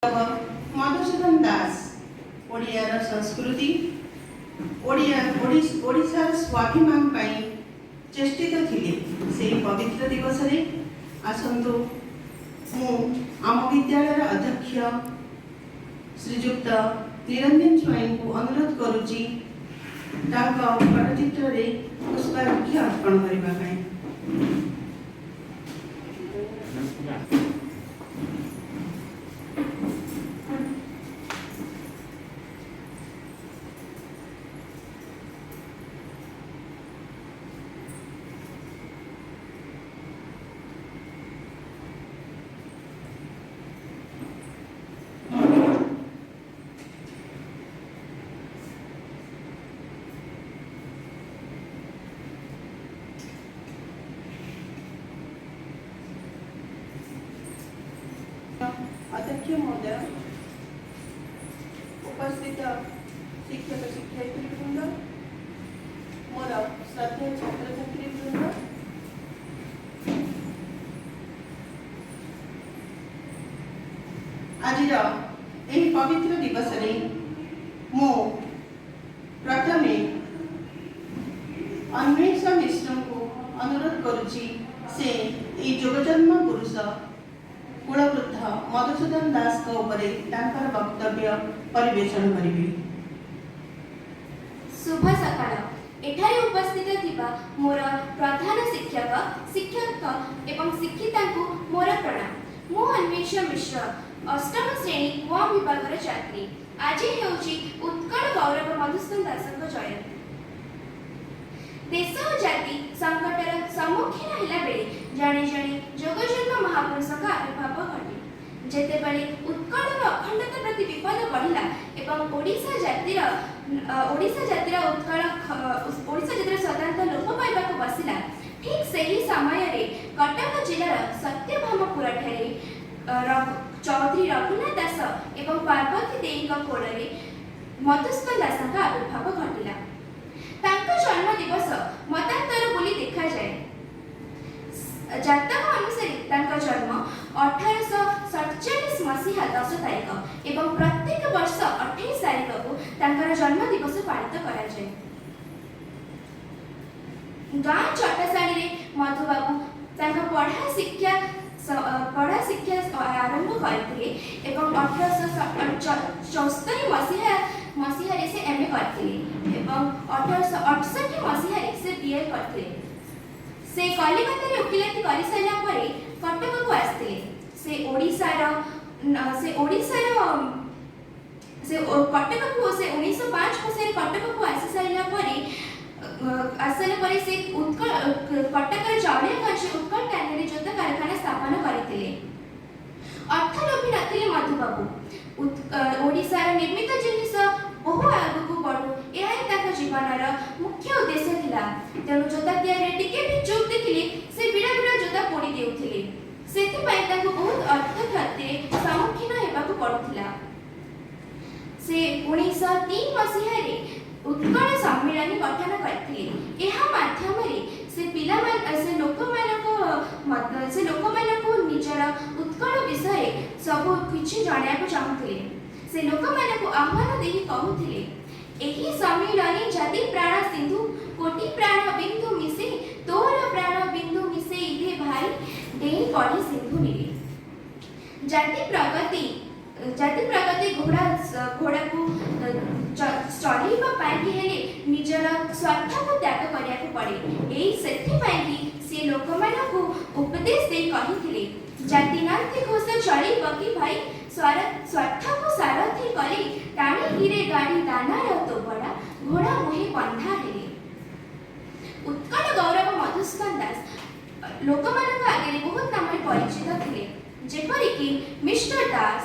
मधुसूदन दास ओडियार संस्कृति ओडिशार स्वाभिमान चेष्टित थिले से पवित्र दिवस रे आसंतु मु आम विद्यालय अध्यक्ष श्रीजुक्त निरंजन स्वाई को अनुरोध करुची पटचित्र रे पुष्पार्घ्य अर्पण करने। अध्यक्ष महोदय, उपस्थित शिक्षक शिक्षयित्री वृंद, मोर श्रद्धेय छात्र छात्री वृंद, आज यही पवित्र दिवस रे मु प्रथमे अन्वेष मिश्र को अनुरोध करुची से जोगजन्म पुरुष कुलवृद्ध मधुसूदन दास को उपरे तांकर वक्तव्य परिवेषण करिवे। शुभ सकाळ। एठारे उपस्थित थिबा मोर प्रधान शिक्षक शिक्षक एवं शिक्षिता को मोर प्रणाम। मु अन्वेष मिश्र अष्टम श्रेणी व विभाग छात्री। आज हेउची उत्कल गौरव मधुसूदन दास जयंती। देश और जाति संकटर सम्मुखीन होला बेले जाने जाने जोगजन्म महापुरुष का आविर्भाव घटे। जेते बेले उत्कल अखंडता प्रति विपद बढ़िला एवं ओडिशा जातिर उत्कल स्वतंत्र लोप पाइबाक बसिला, ठीक सही समय रे कटक जिलार सत्यभामपुर ठारे चौधरी रघुनाथ दास एवं पार्वती देवी कोଳରେ मधुसूदन दास का आविर्भाव घटिला। तांको जन्म दिवस मतांतर बोली देखा जाए। जातक अनुसार तांको जन्म 1847 मसीहा 10 तारिख एवं प्रत्येक वर्ष 28 तारिख को तांकर जन्म दिवस पालित करा जाए। गाँ चटसाली रे मधुबाबू तांका पढ़ा शिक्षा आरंभ करथिले एवं 1874 मसीहा रे से एमए करथिले एवं 1868 मसीहा रे से बीए करथिले। से कलिकता रे वकिलाती करि साइला परे कटक को आस्थिले। से कटक को से 1905 मसीहा कटक को आसी साइला परे से उत्कल कटक रे चावड़ियागंज उत्कल टैनरी जोता कारखाना स्थापन करथिले। अर्थलोभी नथिले मधुबाबू ओडिशा रे निर्मित जिनिस बहु आगु को बढ़ू यही ताका जीवनर मुख्य उद्देश्य थिला। तेणु जोता तैयारी टिके भी चूक देखिले से बिड़ा बिड़ा जोता पोड़ी देउथिले। सेति पई ताको बहुत अर्थ क्षति सम्मुखीन हेबाकु पड़ुथिला। से 1903 मसीहा रे उत्कल सम्मेलन गठन करथिले। एहा माध्यम रे से लोकमानक निजर उत्कल विषय सब किछि जानियाकु चाहुथिले। से लोकमानक आह्वान देहि कहूथिले, एही सम्मेलन जाति प्राण सिंधु कोटि प्राण बिंदु मिसे तोर प्राण बिंदु मिसे इधे भाई देई पड़ी सिंधु निरे। जाति प्रगति घोड़ा को चढ़ाइबा पाई हेले निजर स्वार्थ को त्याग करिया को पड़े। एही सेथि पाई से लोकमानक उपदेश दे कहिथिले, जाति नांति घोष चढ़ाइबा कि भाई स्वार्थ को सारथी करी टाणी हिरे गाड़ी दानार तो बड़ा घोड़ा मुहे बंधा हेले। उत्कल गौरव मधुसूदन दास लोकमानक आगे बहुत नाम परिचित थिले, जेपरि कि मिस्टर दास,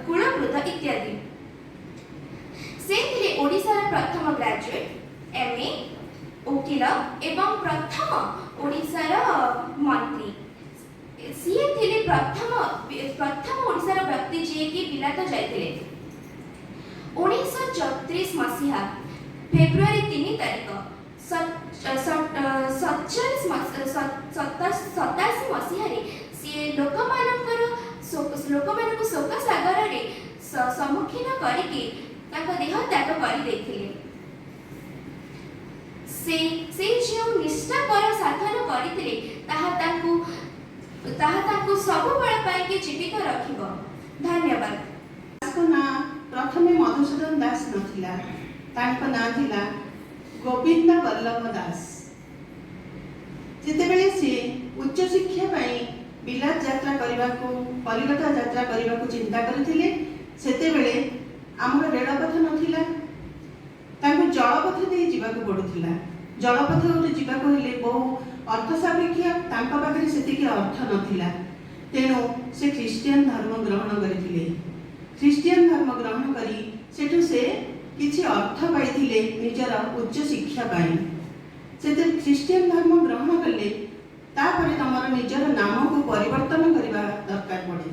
कुलवृद्ध इत्यादि। से थिले ओडिशार प्रथम ग्रेजुएट एमए वकील एवं प्रथम ओडिशार मंत्री। सीए थिले प्रथम ओडिशार व्यक्ति जे कि बिलात जायतिले। 1934 मसीहा फेब्रुआरी 3 तारिख 87 मसीहारे ସିଏ ଲୋକମାନଙ୍କୁ ଶୋକ ସାଗରରେ ସମ୍ମୁଖୀନ କରିକି ତାଙ୍କ ଦେହ ତ୍ୟାଗ କରିଦେଇଥିଲେ। ସେ ଯେଉଁ ନିଷ୍ଠାପର ସାଧନ କରିଥିଲେ ତାହା ତାଙ୍କୁ ସବୁବେଳ ପାଇଁକି ଜୀବିତ ରଖିବ। ଧନ୍ୟବାଦ। ଦାସଙ୍କ ନାଁ ପ୍ରଥମେ ମଧୁସୂଦନ ଦାସ ନଥିଲା, ତାଙ୍କ ନାଁ ଥିଲା ଗୋବିନ୍ଦ ବଲ୍ଲଭ ଦାସ। ଯେତେବେଳେ ସେ ଉଚ୍ଚ ଶିକ୍ଷା ପାଇଁ ବିଲାତ ଯାତ୍ରା କରିବାକୁ କଲିକତା ଯାତ୍ରା କରିବାକୁ ଚିନ୍ତା କରିଥିଲେ, ସେତେବେଳେ ଆମର ରେଳପଥ ନଥିଲା, ତାଙ୍କୁ ଜଳପଥ ଦେଇ ଯିବାକୁ ପଡୁଥିଲା। ଜଳପଥରେ ଯିବାକୁ ହେଲେ ବହୁ ଅର୍ଥ ସାପେକ୍ଷ, ତାଙ୍କ ପାଖରେ ସେତିକି ଅର୍ଥ ନଥିଲା। ତେଣୁ ସେ ଖ୍ରୀଷ୍ଟିଆନ ଧର୍ମ ଗ୍ରହଣ କରିଥିଲେ। ଖ୍ରୀଷ୍ଟିଆନ ଧର୍ମ ଗ୍ରହଣ କରି ସେଠୁ ସେ କିଛି ଅର୍ଥ ପାଇଥିଲେ ନିଜର ଉଚ୍ଚ ଶିକ୍ଷା ପାଇଁ। ସେଥିରେ ଖ୍ରୀଷ୍ଟିଆନ ଧର୍ମ ଗ୍ରହଣ କଲେ ତାପରେ ତମର ନିଜର ନାମକୁ ପରିବର୍ତ୍ତନ କରିବା ଦରକାର ପଡ଼େ।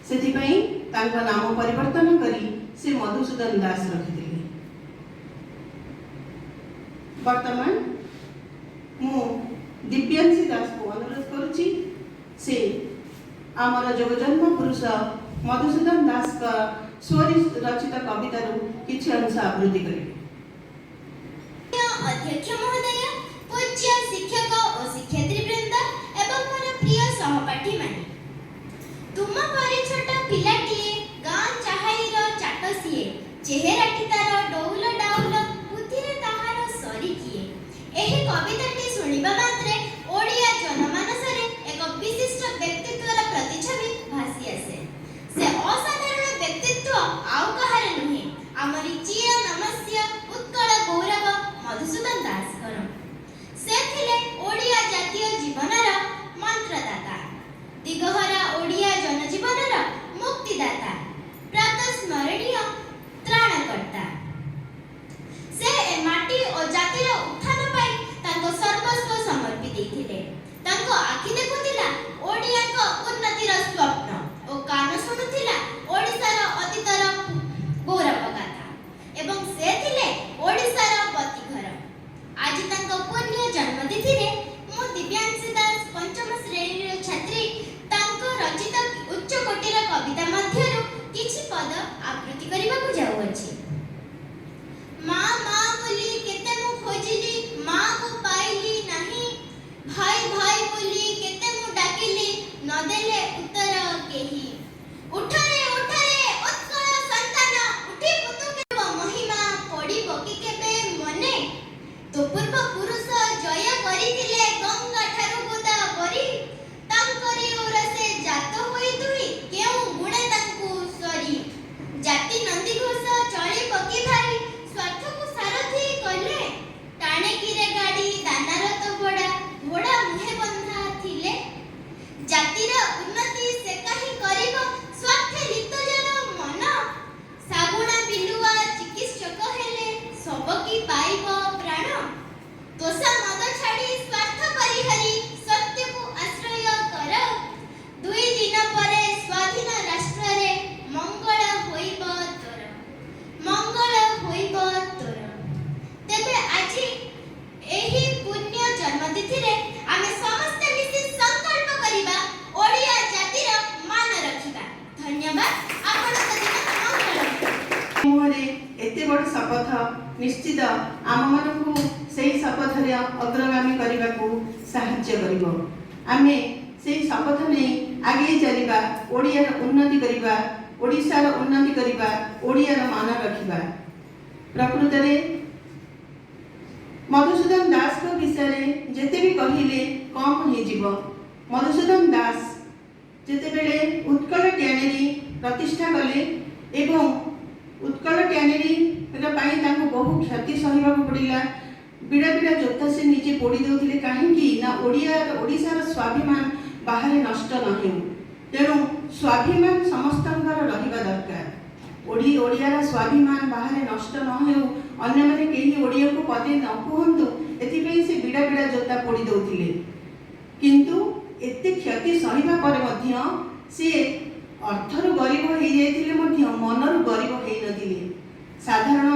ସେଥିପାଇଁ ତାଙ୍କ ନାମ ପରିବର୍ତ୍ତନ କରି ସେ ମଧୁସୂଦନ ଦାସ ରଖିଥିଲେ। ବର୍ତ୍ତମାନ ମୁଁ ଦିବ୍ୟାଂଶୀ ଦାସକୁ ଅନୁରୋଧ କରୁଛି ସେ ଆମର ଯୋଗଜନ୍ମ ପୁରୁଷ ମଧୁସୂଦନ ଦାସଙ୍କ ସ୍ୱରଚିତ କବିତାରୁ କିଛି ଅଂଶ ଆବୃତ୍ତି କରିବେ। अध्यक्ष महोदय, पूज्य शिक्षक और शिक्षयित्री वृंद एवं मोर प्रिय सहपाठी माने, तुम परि छोट पिलाटिए गाँ चाहाईर चाट सिए, चेहराटी तार डौल डाउल, बुद्धिरे ताहार सरी किए। एही कविताटी शुणिबा मात्रे ओडिया जनमानसरे एक विशिष्ट व्यक्तित्वर प्रतिछवि भासी आसे। से असाधारण व्यक्तित्व आउ कहार नुहे, आमरी चिर नमस्य उत्कल गौरव मधुसूदन दासकर। से थिले ओडिया जातीय जीवनर मंत्रदाता, दिगहरा ओडिया जनजीवनर मुक्तिदाता, प्रातस्मरणीय त्राणकर्ता। से माटी और जातिर उत्थान पाई तांको सर्वस्व समर्पी देथिले। तांको आखि देखुतिला ओडियाक उन्नतिर स्वप्न और कान शुणुतिला ओडिसार अतीतर गौरव गाथा, एवं से थिले ओडिसार पतिघर। आज तांको पुण्य जन्मतिथि रे मु दिव्यांशी दास पंचम श्रेणी छात्री तांको रचित उच्च कोटिर कविता मध्यरु किछि पद आवृत्ति करिबाकु जाउअछि। माँ माँ बोली केते मु खोजिली, माँ को पाइली नाही, भाई भाई बोली केते मु डाकिली, न देले उत्तर केही। उठरे उठरे उत्कल संतान, उठी पुतुके महिमा पड़िबो कि केबे मने। तो पूर्व पुरुष जय करिथिले गंगा ठारु गोदा परी, तांकरी ओरसे जात होई दुई केउ गुणे तांकु सरी। जाति नंदी घोष चलिबो कि भाई, स्वार्थକୁ ସାରଥି କଲେ, टाणे किरे गाड़ी दानार तो घोड़ा मुहे बंधा थिले। जातिर उन्नति से काहि करिबो, स्वार्थे लिप्त जन मन। सागुणा बिलुआ चिकित्सक हेले, सबकी पाइबो प्राण। दोषा मद छाड़ी स्वार्थ परिहरी, सत्यକୁ आश्रय कर। दुई दिन परे स्वाधीन राष्ट्र रे मंगल होइब तोर, मंगल होइब तोर। तेबे आजी एही पुण्य जन्मतिथि रे आमे समस्त मिसी संकल्प करिबा ओडिया जातिर मान रखिबा। धन्यवाद। आपण दिन मंगल। मुहरे एते बड़ शपथ निश्चित आम मानकु सेही शपथरे अग्रगामी करबाकू साहाय्य करिवो। आमे सेही शपथ नै आगे चलिबा, ओडियार उन्नति करिबा, ओडिसार उन्नति करिबा, ओडियार मान रखिबा। प्रकृत रे मधुसूदन दास को विषय जेते भी कहिले कम हो जीवो। मधुसूदन दास जेते बेले उत्कल ट्यानेरी प्रतिष्ठा कले एवं उत्कल ट्यानेरी पाई तांको बहु क्षति सहिबाकू पड़िला। बिड़ा बिड़ा जोता से निजे पोड़ी देउथिले, काहेकि ना ओडिसार स्वाभिमान बाहर नष्ट न हेउ। तेणु स्वाभिमान समस्तंकर रहिबा दरकार। ओडियार स्वाभिमान बाहर नष्ट न हेउ, अन्य माने केही ओडिया को पदे न कहंतु, एथिपई से बिड़ा बिड़ा जोता पोड़ी देउथिले। किंतु एते क्षति सहिबा पर मध्य से अर्थरु गरीब होई जाइथिले मध्य मनरु गरीब होई नथिले। साधारण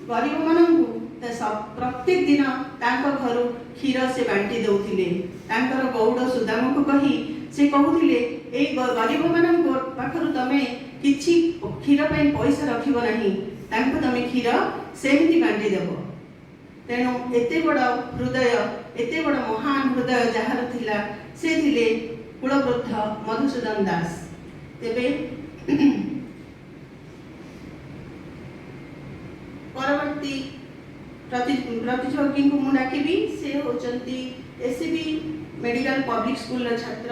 गरीब मानंकु प्रत्येक दिन तांको घरु क्षीर से बांटी दउथिले। तांकर गौड़ सुदाम को कही से कहूथिले ए गरीब मानक पाखरु तमे किछि क्षीर ପାଇଁ पैसा रखिब नाही, तांको तमे क्षीर सेमिति बांटी देबो। तेणु एते बड़ हृदय, एते बड़ महान हृदय जहार थिला से थिले कुलवृद्ध मधुसूदन दास। तेबे परवर्ती प्रतियोगी को मु डाकिबी। से होचंती एससीबी मेडिकल पब्लिक स्कूल छात्र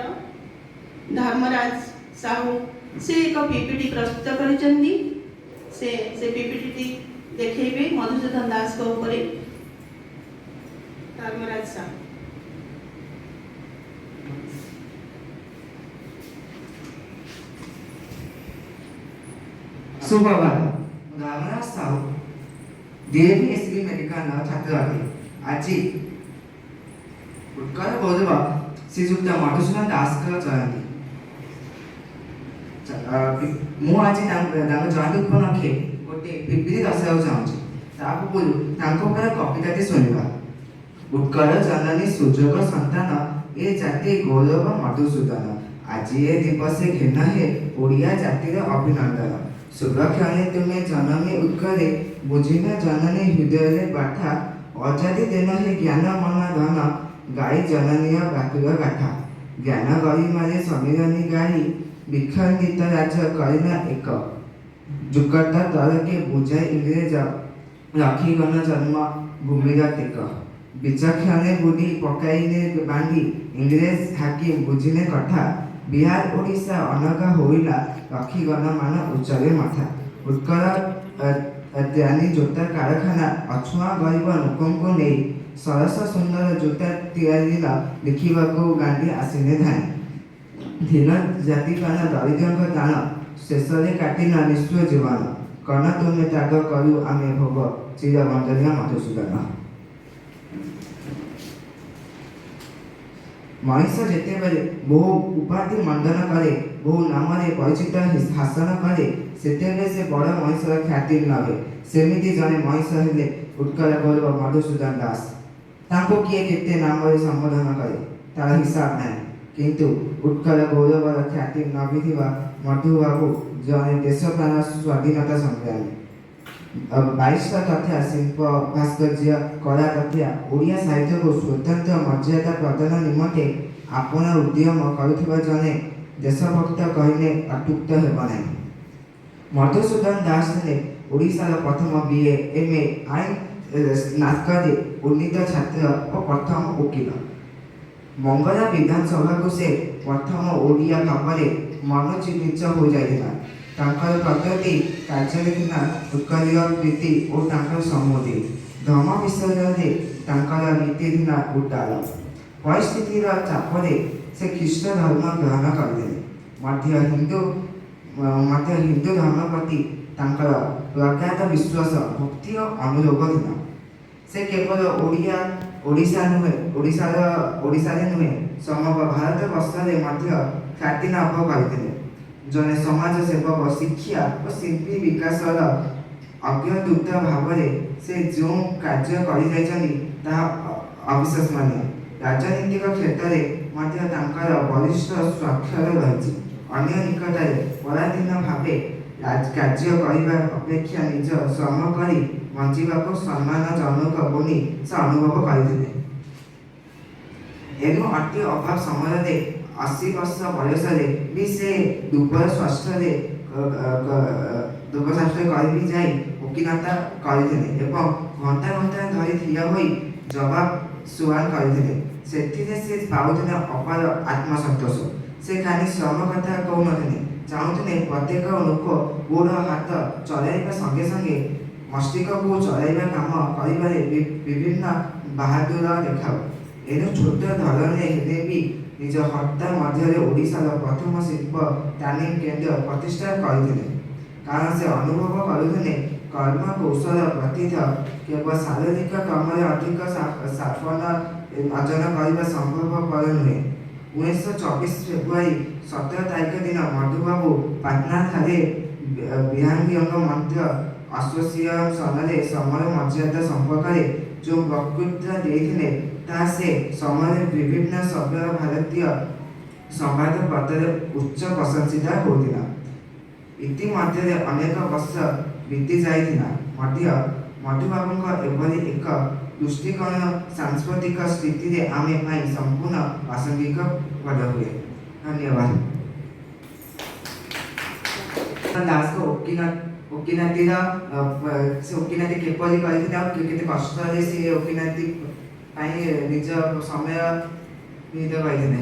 धर्मराज साहू। से एक पीपीटी प्रस्तुत करिसेंती। से पीपीटी देखेबे मधुसूदन दास को ऊपर। धर्मराज साहू। सुप्रभात। Dharmaraj Sahu DAV SCB medical छात्र अटे। आज उत्कल गौरव श्रीजुक्त मधुसूदन दास जयंती। मु आज जयंती उपलक्षे गोटे पीपीटी दर्शाइବାକୁ चाहूँगी। ता पूर्व कविताटी शुणा। उत्कल जननी सुजोग संतान ए जाति गौरव मधुसूदन। आज ए दिवस घिन हे ओडिया जातिर अभिनंदन। सुरक्षणे तुमे जननी उत्कले बुझिन जननी हृदय बाथा। अजादि दिन हे ज्ञान मन धन गाई जननी बातुर गाथा। ज्ञान गरिमारे समीरनी गाई विखंडित राज्य करिना एक। जुकट तर के बुझाई इंग्रेज रखी गण जन्म भूमिर टेक। विचक्षणे बुद्धि पकाइने बांधी इंग्रेज हाकिम बुझिने कथा। बिहार ओडिशा अनगा होइला रखी गण मान उच्चरे माथा। उत्कल ज्ञानी जोता कारखाना अछुआ गरीब लोकों नहीं सरस सुंदर जोता तैयारीला लिखिबाको गांधी आसिने धान। धीन जाति पाना दरिद्र दान शेषरे काटिना निश्चय जीवन। कर्ण तुमे त्याग करू आमे भोग चिरबंदनीय मधुसूदन। मनुष्य जेतेबेले बहु उपाधि मंडन करे, बहु नाम परिचित हासन करे, सेतेबेले से बड़ मनुष्यर ख्याति नभे। सेमिति जने मनुष्य हेले उत्कल गौरव मधुसूदन दास। तांको किए केते नाम संबोधन करे तार हिसाब नहीं, किंतु उत्कल गौरवर ख्याति नभिथिबा मधुबाबू जने देश प्राण स्वाधीनता संग्रामी। 22 तथ्य शिल्प भास्कर्य कला तथ्य ओडिया साहित्य को स्वतंत्र मर्यादा प्रदान निमंते आपण उद्यम करुथिबा जने देशभक्त कहले अत्युक्त हेबा नहीं। मधुसूदन दास ने ओडिशा प्रथम बीए एमए आईन स्नातकरे उन्नीत छात्र और प्रथम वकील। मंगला विधानसभा को से प्रथम ओडिया भाव में मनोचित हो जाइला। तांकर प्रगति कार्यलेखना उत्कलीय प्रीति और तांकर सम्मति धर्म विषय तांकर नीति दिना उडाल। परिस्थितिर चापरे से ख्रीष्ट धर्म ग्रहण करदेले। मध्य हिंदू धर्म प्रति तांकर प्रगाढ विश्वास भक्ति और अनुरोध थिला। से केवल ओडिशा नुहे समग्र भारत वर्षरे मध्य ख्याति लाभ करथिले। जने समाज सेवक शिक्षा और शिल्पी विकास अग्रदूत भाव से जो कार्य कर अविश्वसनीय। राजनीतिक क्षेत्र में वरिष्ठ स्वाक्षर रही। अन्य निकट पराधीन भाव कार्य करने अपेक्षा निज श्रम कर बंचवाक सम्मानजनक बोली से अनुभव करते। एनु अति अभाव समय 80 वर्ष बयस भी से दुर्बल स्वास्थ्य कर जाई वकीलता करते घंटा घंटा धरी ठिया होई जवाब सुआल करते। से पाउथिले अपार आत्मसंतोष। से खाली श्रम कथा कहून चाहूले प्रत्येक लोक गोड़ हाथ चलाइबा संगे संगे मस्तिष्क को चलाइबा काम करिबारे विभिन्न बहादुर देखाओ। एनु छोट धरण हेले भी निज हत्या मध्य ओडिशार प्रथम शिल्प तालीम केन्द्र प्रतिष्ठा करथिले। कारण से अनुभव करुथिले कर्म कौशल प्रतीत केवल शारीरिक कर्म अधिक साफल्य अर्जन करने संभवपर नुहे। 1924 फेब्रुआरी 17 तारीख दिन मधुबाबू पाटना ठारे विहांग मंत्र एसोसिएशन समय मर्यादा संपर्क जो वक्तृत्व देते से समय विभिन्न सभ्य भारतीय ସମ୍ବାଦ ପତ୍ରରେ ଉଚ୍ଚ ପ୍ରଶଂସିତ ହେଉଥିଲା। ଇତିମଧ୍ୟରେ ଅନେକ ବର୍ଷ ବିତି ଯାଇଥିଲା ମଧ୍ୟ ମଧୁବାବୁଙ୍କ ଏଭଳି ଏକ ଦୃଷ୍ଟିକୋଣ ସାଂସ୍କୃତିକ ସ୍ଥିତିରେ ଆମେ ପାଇଁ ସମ୍ପୂର୍ଣ୍ଣ ପ୍ରାସଙ୍ଗିକ ବୋଧ ହୁଏ। ଧନ୍ୟବାଦ। ଦାସଙ୍କ ଓକିଲାତିର ସେ ଓକିଲାତି କିପରି କରିଥିଲେ ଆଉ କେତେ କଷ୍ଟରେ ସେ ଓକିଲାତି ପାଇଁ ନିଜ ସମୟ ନିହିତ କରିଥିଲେ।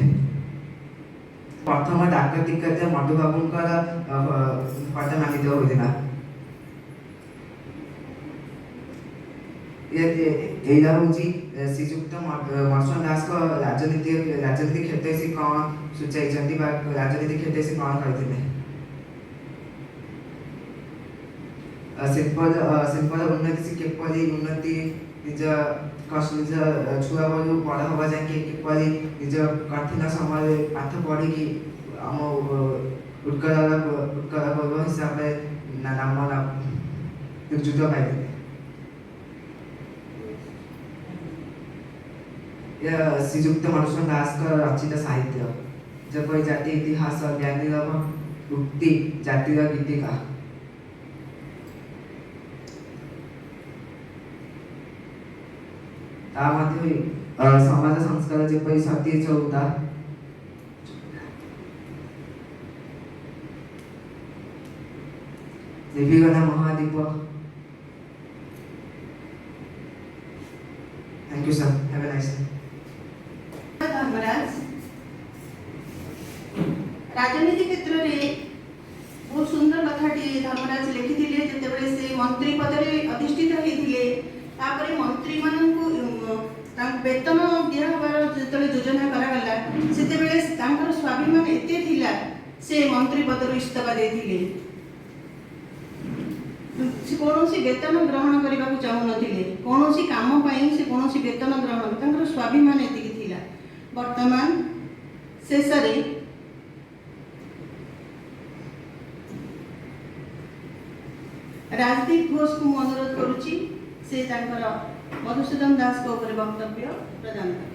ପ୍ରଥମ ଡାକ ଟିକଟ ମଧୁବାବୁଙ୍କର ପଦମାନିତ ହୋଇଥିଲା। ଏଇଟା ହେଉଛି ଶ୍ରୀଯୁକ୍ତ ମଧୁସୂଦନ ଦାସଙ୍କ ରାଜନୀତି କ୍ଷେତ୍ରରେ ସେ କ'ଣ ସୂଚାଇଛନ୍ତି ବା ରାଜନୀତି କ୍ଷେତ୍ରରେ ସେ କ'ଣ କରିଥିଲେ। ଶିଳ୍ପର ଉନ୍ନତି ସେ କିପରି ଉନ୍ନତି ନିଜ ଛୁଆ ବେଳୁ ବଡ଼ ହେବା ଯାକେ କିପରି ନିଜ କଠିନ ସମୟରେ ପାଠ ପଢ଼ିକି ଆମ ଉତ୍କଳର ଗୌରବ ହିସାବରେ ନାମ ନିଯୁକ୍ତ ପାଇଥିଲେ। ଶ୍ରୀଯୁକ୍ତ ମଧୁସୂଦନ ଦାସଙ୍କ ରଚିତ ସାହିତ୍ୟ ଯେପରି ଜାତି ଇତିହାସ ଜ୍ଞାନୀର ଉକ୍ତି ଜାତିର ଗୀତିକା ତା ମଧ୍ୟ ସମାଜ ସଂସ୍କାର ଯେପରି ସତୀ ଚଉତା ନିଭିଗଲା ମହାଦୀପ। Thank you, sir. Have a nice day. Dharmaraj ରାଜନୀତି କ୍ଷେତ୍ରରେ ବହୁତ ସୁନ୍ଦର କଥାଟି ଧର୍ମରାଜ ଲେଖିଥିଲେ। ଯେତେବେଳେ ସେ ମନ୍ତ୍ରୀ ପଦରେ ଅଧିଷ୍ଠିତ ହୋଇଥିଲେ ତାପରେ ମନ୍ତ୍ରୀମାନଙ୍କୁ ତାଙ୍କୁ ବେତନ ଦିଆହେବାର ଯେତେବେଳେ ଯୋଜନା କରାଗଲା ସେତେବେଳେ ତାଙ୍କର ସ୍ୱାଭିମାନ ଏତେ ଥିଲା ସେ ମନ୍ତ୍ରୀ ପଦରୁ ଇସ୍ତଫା ଦେଇଥିଲେ। ସେ କୌଣସି ବେତନ ଗ୍ରହଣ କରିବାକୁ ଚାହୁଁନଥିଲେ। କୌଣସି କାମ ପାଇଁ ସେ କୌଣସି ବେତନ ଗ୍ରହଣ ତାଙ୍କର ସ୍ୱାଭିମାନ ଏତିକି ଥିଲା। ବର୍ତ୍ତମାନ ଶେଷରେ ରାଜଦୀପ ଘୋଷକୁ ମୁଁ ଅନୁରୋଧ କରୁଛି ସେ ତାଙ୍କର ମଧୁସୂଦନ ଦାସଙ୍କ ଉପରେ ବକ୍ତବ୍ୟ ପ୍ରଦାନ କରେ।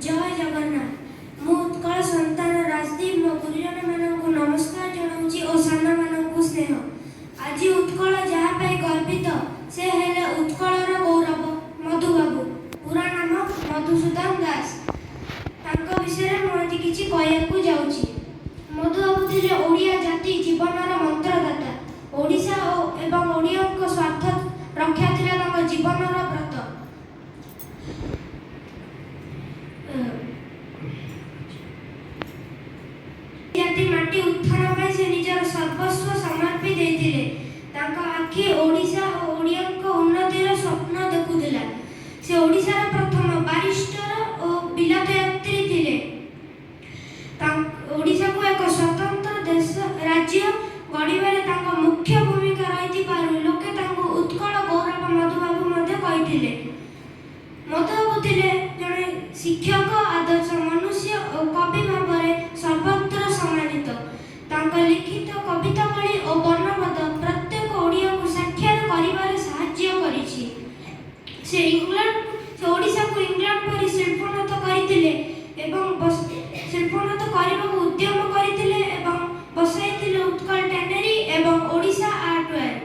ଜୟ ଜଗନ୍ନାଥ। ମୁଁ ଉତ୍କଳ ସନ୍ତାନ ରାଜଦୀପ ମୋ ଗୁରୁଜନମାନଙ୍କୁ ନମସ୍କାର ଜଣାଉଛି ଓ ସାନମାନଙ୍କୁ ସ୍ନେହ। ଆଜି ଉତ୍କଳ ଯାହା ପାଇଁ ଗର୍ବିତ ସେ ହେଲେ ଉତ୍କଳର ଗୌରବ ମଧୁବାବୁ। ପୁରା ନାମ ମଧୁସୂଦନ ଦାସ। ତାଙ୍କ ବିଷୟରେ ମୁଁ ଆଜି କିଛି କହିବାକୁ ଯାଉଛି। ମଧୁବାବୁ ଥିଲେ ଓଡ଼ିଆ ଜାତି ଜୀବନର ମନ୍ତ୍ରଦାତା। ଓଡ଼ିଶା ଏବଂ ଓଡ଼ିଆଙ୍କ ସ୍ୱାର୍ଥ ରକ୍ଷା ଥିଲା ତାଙ୍କ ଜୀବନର ବ୍ରତ। ଜାତି ମାଟି ଉତ୍ଥାନ ପାଇଁ ସେ ନିଜର ସର୍ବସ୍ୱ ସମର୍ପି ଦେଇଥିଲେ। ତାଙ୍କ ଆଖି ଓଡ଼ିଶା ଓ ଓଡ଼ିଆଙ୍କ ଉନ୍ନତିର ସ୍ୱପ୍ନ ଦେଖୁଥିଲା। ସେ ଓଡ଼ିଶାର ପ୍ରଥମ ବାରିଷ୍ଟର ଓ ବିଲାତ ଯାତ୍ରୀ ଥିଲେ। ଓଡ଼ିଶାକୁ ଏକ ସ୍ୱତନ୍ତ୍ର ଦେଶ ରାଜ୍ୟ ଗଢ଼ିବାରେ ତାଙ୍କ ମୁଖ୍ୟ ଭୂମିକା ରହିଥିବାରୁ ଲୋକେ ତାଙ୍କୁ ଉତ୍କଳ ଗୌରବ ମଧୁବାବୁ ମଧ୍ୟ କହିଥିଲେ। ମଧୁବାବୁ ଥିଲେ ଜଣେ ଶିକ୍ଷକ, ଆଦର୍ଶ ମନୁଷ୍ୟ ଓ କବି ଭାବରେ ସର୍ବତ୍ର ସମ୍ମାନିତ। ତାଙ୍କ ଲିଖିତ କବିତାବଳୀ ଓ ବର୍ଣ୍ଣବୋଧ ପ୍ରତ୍ୟେକ ଓଡ଼ିଆକୁ ସାକ୍ଷର କରିବାରେ ସାହାଯ୍ୟ କରିଛି। ସେ ଓଡ଼ିଶାକୁ ଇଂଲଣ୍ଡ ପରି ଶିଳ୍ପୋନ୍ନତ କରିଥିଲେ ଏବଂ ଶିଳ୍ପୋନ୍ନତ କରିବାକୁ ଉଦ୍ୟମ କରିଥିଲେ ଏବଂ ବସାଇଥିଲେ ଉତ୍କଳ ଟ୍ୟାନେରୀ ଏବଂ ଓଡ଼ିଶା ଆର୍ଟୱେର୍।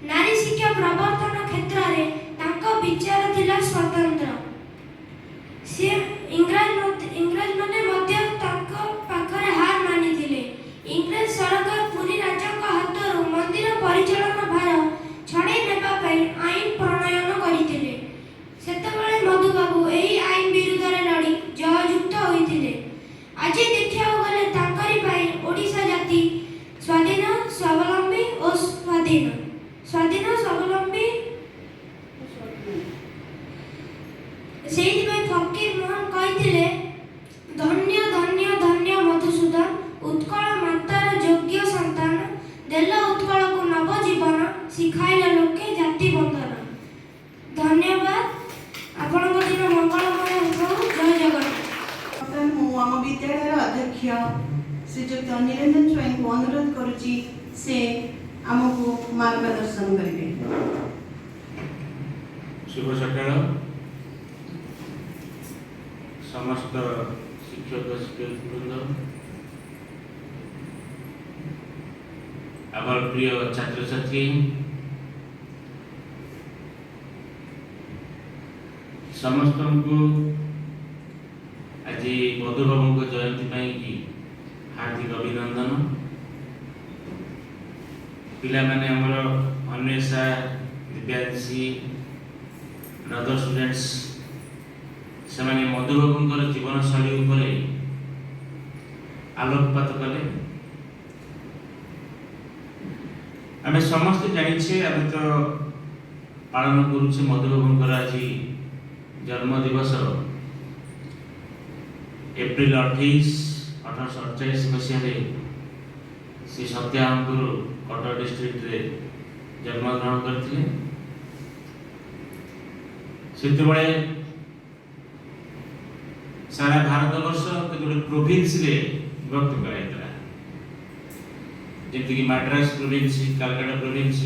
ନାରୀ ଶିକ୍ଷା ପ୍ରବର୍ତ୍ତନ କ୍ଷେତ୍ରରେ ତାଙ୍କ ବିଚାର ଥିଲା ସ୍ୱତନ୍ତ୍ର। ସେ ଇଂରେଜମାନେ ମଧ୍ୟ ତାଙ୍କ ପାଖରେ ହାର ମାନିଥିଲେ। ଇଂରେଜ ସରକାର ପୁରୀ ରାଜାଙ୍କ ହାତରୁ ମନ୍ଦିର ପରିଚାଳନା ଭାର ଛଡ଼ାଇ ନେବା ପାଇଁ ଆଇନ ପ୍ରଣୟନ କରିଥିଲେ। ସେତେବେଳେ ମଧୁବାବୁ ଏହି ଆଇନ ବିରୁଦ୍ଧରେ ଲଢ଼ି ଜୟଯୁକ୍ତ ହୋଇଥିଲେ। ଆଜି ଦେଖିବାକୁ ଗଲେ ତାଙ୍କରି ପାଇଁ ଓଡ଼ିଶା ଜାତି ସ୍ୱାଧୀନ, ସ୍ୱାବଲମ୍ବୀ ଓ ସ୍ୱାବଲମ୍ବୀ। ସେଇଥିପାଇଁ ଫକୀର ମୋହନ କହିଥିଲେ, ଧନ୍ୟ ଧନ୍ୟ ଧନ୍ୟ ମଧୁସୂଦନ, ଉତ୍କଳ ମାତାର ଯୋଗ୍ୟ ସନ୍ତାନ, ଦେଲ ଉତ୍କଳକୁ ନବ ଜୀବନ, ଶିଖାଇଲ ଲୋକେ ଜାତି ବନ୍ଦନ। ଧନ୍ୟବାଦ। ଆପଣଙ୍କ ଦିନ ମଙ୍ଗଳମୟ ହେଉ। ଜୟ ଜଗନ୍ନାଥ। ମୁଁ ଆମ ବିଦ୍ୟାଳୟର ଅଧ୍ୟକ୍ଷ ଶ୍ରୀଯୁକ୍ତ ନିରଞ୍ଜନ ସ୍ୱାଇଁଙ୍କୁ ଅନୁରୋଧ କରୁଛି ସେ ଆମକୁ ମାର୍ଗଦର୍ଶନ କରିବେ। शुभ सकाळ समस्त शिक्षक शिक्षकवृंद, आम प्रिय छात्र छात्री, समस्त को आज मधुबाबू जयंती की हार्दिक अभिनंदन। पिला माने हमर अन्वेषा, दिव्यांशी, अदर स्टूडेंट्स से मधुबाबू जीवन शैली उपरे आलोकपात कले। आम समस्त जानिछे, आम तो पालन करुचे मधुबाबू आज जन्म दिवस एप्रिल 28, 1848 मसीह श्री सत्यानंदपुर कटक डिस्ट्रिक्ट रे जन्म ग्रहण करथिले। सेतबेले सारा भारत वर्ष केतोटे प्रोविंस रे विभक्त कराइतला, जेति कि Madras province, Calcutta province,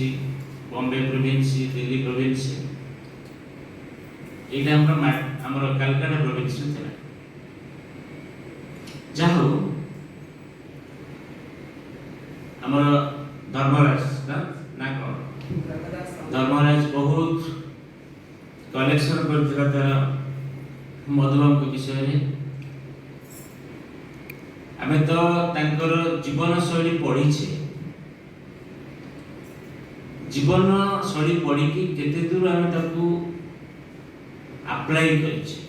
Bombay province, Delhi province. एटा हमर कलकत्ता प्रोविंस रे थिला। जाहो हमर धर्मराज ना धर्मराज बहुत कलेक्शन करथिला तार मधुबाबू विषय रे। आमे तो तांकर जीवन शैली पढ़ीछे, जीवन शैली पढ़ी कि केते दूर आमे ताकू अप्लाई करिछे,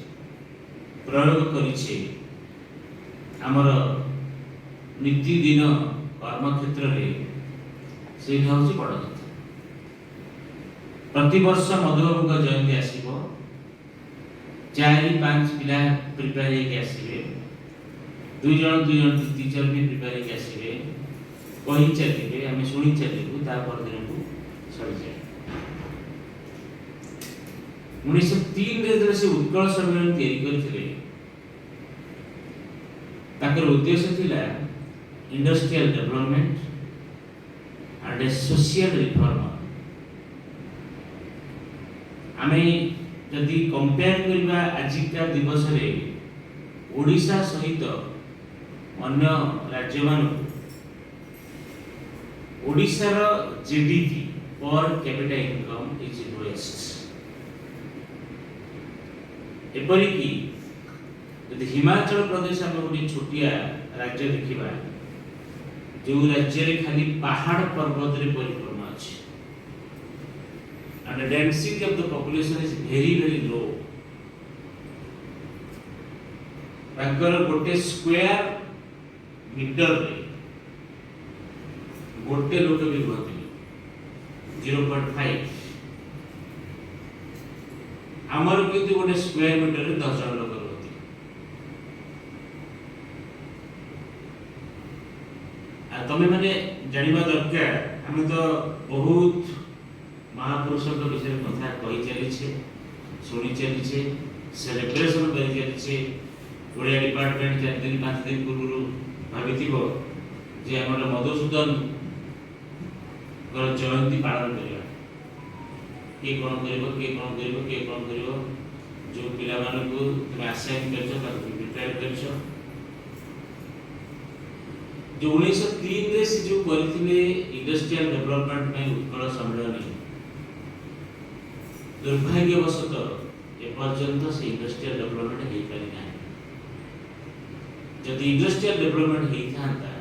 प्रयोग करिछे हमर नित्य दिन कर्म क्षेत्र में। से हूँ बड़ कथा। प्रति वर्ष मधुबाबू जयंती आसब, 4-5 पिला प्रिपेयर होके आसबे, 2 जन 3 भी प्रिपेयर होके आसबे, कही चलिए, आम शुणी चलू, तापर दिन को सरी जाए। 1903 से उत्कल सम्मेलन तैयारी करथिले। ताकर उद्देश्य थिला industrial development and A social reform. आमे जदि कंपेयर करबा आजिका दिवस रे ओडिशा सहित अन्य राज्य मान, ओडिशा रो GDP per capita income is lowest. एपरिकी यदि हिमाचल प्रदेश आम गोटे छोटिया राज्य देखा, जो राज्य रे खाली पहाड़ पर्वत रे परिपूर्ण अछि, and the density of the population is very low। ताकर गोटे स्क्वायर मीटर रे गोटे लोक भी रहते 0.5। आमर किंतु गोटे स्क्वायर मीटर रे 10 जन लोक रहते। तमे माने जानिबा दरकार, हम तो बहुत महापुरुषों के विषय में कथा कही चलीछे, सुनी चलीछे, सेलिब्रेशन करी चलीछे। ओडिया डिपार्टमेंट 4-5 दिन पूर्व भाविथिबो जे हमर मधुसूदन जयंती पालन करिया, के कोन करिवो, के कोन करिवो, के कोन करिवो। जो पिला मानकु तुम असाइन करछो, ताकु प्रिपेयर करछो। जो 1903 रे से जो करथिले इंडस्ट्रियल डेवलपमेंट में उत्कल सम्मेलन, दुर्भाग्यवशतः एपर्यंत से इंडस्ट्रियल डेवलपमेंट हो पारि ना। जदि इंडस्ट्रियल डेवलपमेंट होता,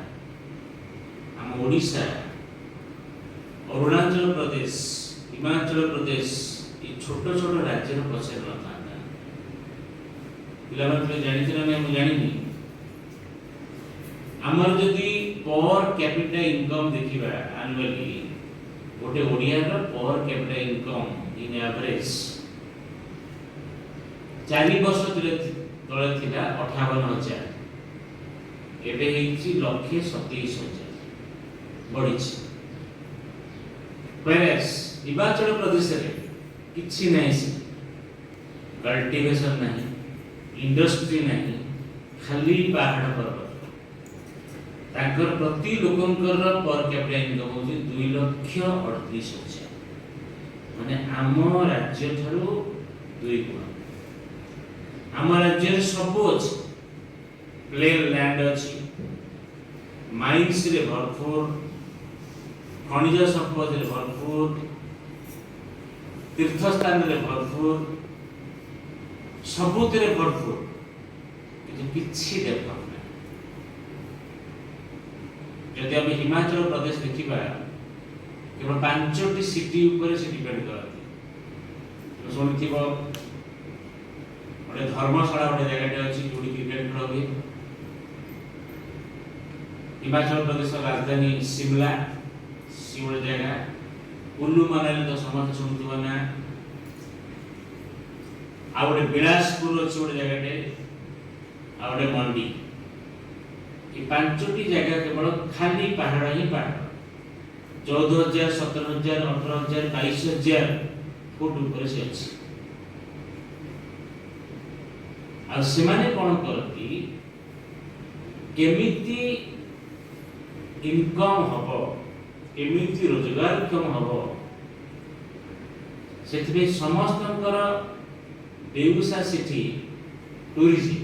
हम ओडिशा, अरुणाचल प्रदेश, हिमाचल प्रदेश ये छोट छोट राज्य पछे न था। पिला माने जानिथिला ना, हम जानिनी। आमर जदि पर कैपिटा इनकम देखिबा एनुअली, गोटे ओडिया रो per capita income in average 4 वर्ष तले थिला 58,000, एबे हेछि 1,27,000 बढ़िछि। व्हेरेस हिमाचल प्रदेश रे किछि नाही, कल्टीवेशन नाही, इंडस्ट्री नाही, खाली पहाड़ पर्वत। ताकर प्रति लोकंकर पर कैपिटा इनकम होछि 2,38,000, माने आम राज्य ठारू 2 गुण। आम राज्य सब अछि, प्लेन लैंड अच्छी, माइन्स रे भरपूर, खनिज संपद रे भरपूर, तीर्थस्थान रे भरपूर, सबुतिरे भरपूर, किंतु किछि डेवलप नहीं। यदि हम हिमाचल प्रदेश देखिबा केवल 5टी सिटी ऊपर से डिपेंड करती। तो शुणिथिबो गोटे धर्मशाला गोटे जगह अच्छी जो क्रिकेट खेल हुए। हिमाचल प्रदेश राजधानी शिमला सी गोटे जगह। कुल्लू मनाली तो समस्त शुणुव ना। आ गोटे बिलासपुर अच्छी गोटे जगह, आ गोटे मंडी। ये 5टी जगह केवल खाली पहाड़ ही पहाड़, 14,000, 17,000, 18,000, 22,000 फुट ऊपर से अच्छी। आ सेमाने कौन करती केमिति इनकम हबो, केमिति रोजगारक्षम हबो, सेथिबे समस्तंकर बेउसा सिटी टूरिज्म।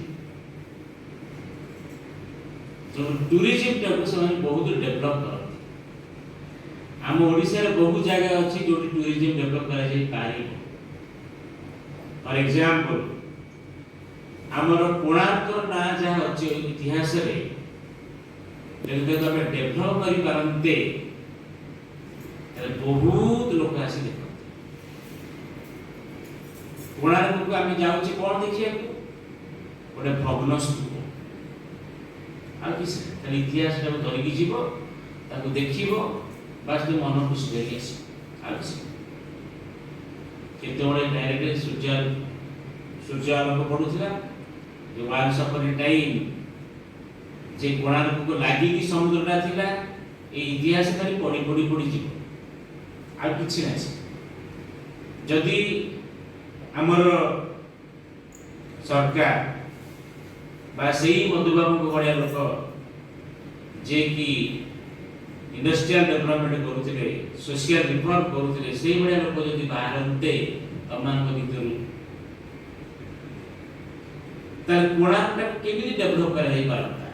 तो टूरिज्म टाको से बहुत डेवलप करती। आम ओडिशा रे बहुत जगह अच्छी जो टूरिज्म डेवलप करा जाई पारी। फॉर एग्जांपल आमर कोणार्क ना जहाँ अच्छे इतिहास रे जब हम डेवलप करी पारंते बहुत लोग आसी देखते। कोणार्क को आम जाऊँ कौन देखिए गोटे भग्न स्तूप आ किसी खाली इतिहास धरिकी जीव ताको देखिबो बास तो मन खुश करी आसी आ किसी केते बड़े डायरेक्ट सूर्य आलोक पड़ुथिला जो वांस अपन टाइम जे कोणार्क को लागी की समुद्रटा थिला ए इतिहास खाली पड़ी जीव आ किछि नै। जदि हमर सरकार बा सेही मधुबाबू को बड़िया लोक जे कि इंडस्ट्रियल डेवलपमेंट करुथिले, सोशल रिफॉर्म करुथिले, सेही बड़िया लोक जदि बाहरते तमान को भितर तार कोणार्क केमिति डेवलप करा जाई पारता।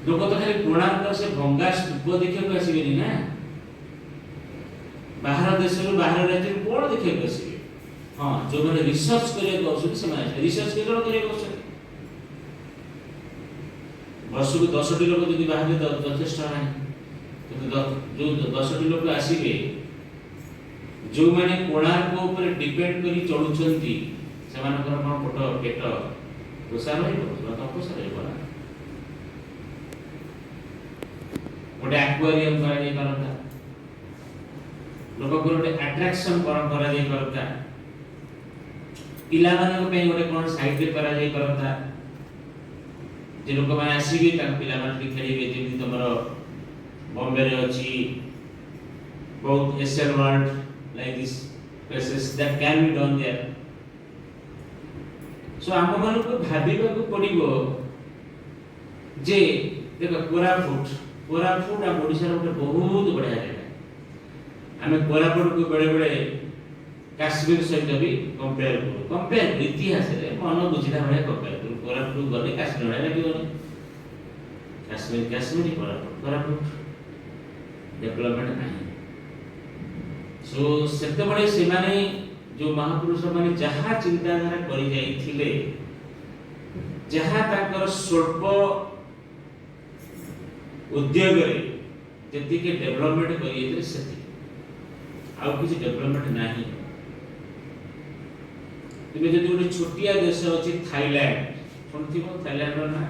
लोक तो खाली कोणार्क से भंगा स्तूप देखिए आसबेनि ना। बाहर देश बाहर राज्य कौन देखिए आसबे? हाँ, जो मैंने रिसर्च करिया रिसर्च के वर्ष को 10टी लोक यदि बाहर यथेष्ट ना। जो 10टी लोक आसबे जो मैंने कोणार्क ऊपर डिपेंड करी चलुछंती सेमानकर कोन पेट पोषा रहिबो तपसा रहिबो ना। गोटे एक्वेरियम करा जाई पारता, लोक को गोटे अट्रैक्शन करा जाई पारता, पिला मानक पे गोटे कोन साइड रे करा जाई पारता जे लोक माने आसीबे ता पिला मान के खेलिबे। जेमि तमर बॉम्बे रे अछि बहुत Asian world like this places that can be done there. So हम मन को भाबिबा को पड़िबो जे देखो कोरापुट आ ओडिसा रो बहुत बढ़िया जगह। आमे कोरापुट को बड़े बड़े काश्मीर सहित भी कंपेयर इतिहास रे मन बुझिला भले कंपेयर कोरापुट गले काश्मीर रे लगियो काश्मीर कोरापुट डेवलपमेंट नहीं। सो सेते बड़े से माने जो महापुरुष माने जहा चिंताधारा करि जाइथिले, जहा ताकर स्वल्प उद्योग रे जति के डेवलपमेंट करिए सेति आउ किसी डेवलपमेंट नहीं। तुम जदि गोटे छोटिया देश अच्छी थाईलैंड शुणुव थाईलैंड ना